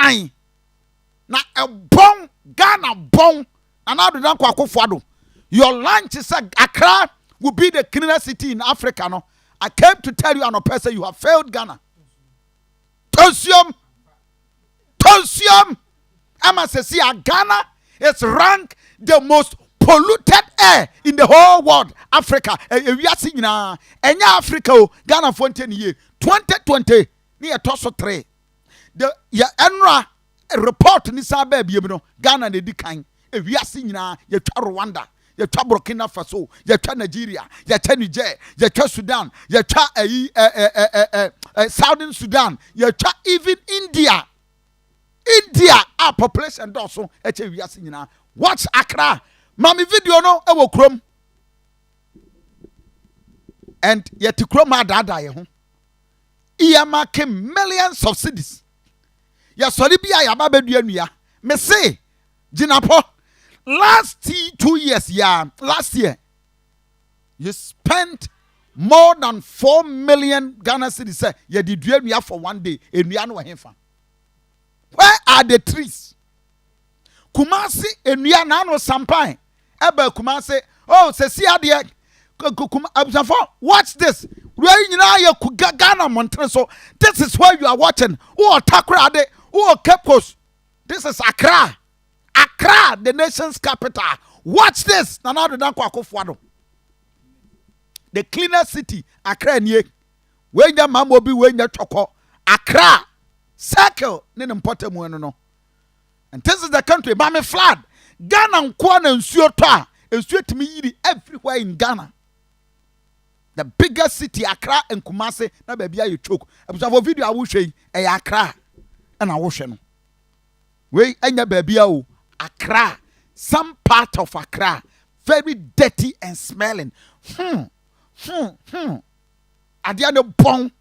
kind. Na a bong Ghana bong. And now do not Akufo-Addo. Your lunch is Accra will be the cleanest city in Africa. No, I came to tell you, and a person, you have failed Ghana. Tonsium. Emma says, Ghana is ranked the most polluted air in the whole world. Africa. We are seeing now. Enya Africa, Ghana 2020 near Tosso 3. The Enra report ni sa baby, you know, Ghana de kind. We are seeing now. You Rwanda. You Burkina Faso, you Nigeria, you Niger, you Sudan, you Southern Sudan, you even India. Our population also. We are seeing now. Watch Accra. Mami video no ewo krom. And yet krom adada ye ho. Iya make millions of cedis. Ya sori bia ya ba bedua nua. Me say Jinapo last 2 years last year you spent more than 4 million Ghana cedis say ya di dua nua for one day. Enua no hemfa. Where are the trees? Kumasi enua na no sampan. Eba Kumasi, oh, se si ade watch this. Ghana Montana. So this is where you are watching. Oh, Takrade, oh, Cape Coast. This is Accra. Accra, the nation's capital. Watch this. Akufo-Addo. The cleanest city, Accra nye. When your mom will be when you talk. Accra. Circle. No. And this is the country. Bame flood. Ghana nkwana nsuo to a nsuo timi yiri everywhere in Ghana. The biggest city Accra and Kumasi na baby you choke. Abusafo video a wo hwe e Accra na wo hwe no. We enya baby o Accra, some part of Accra very dirty and smelling. Adia no bon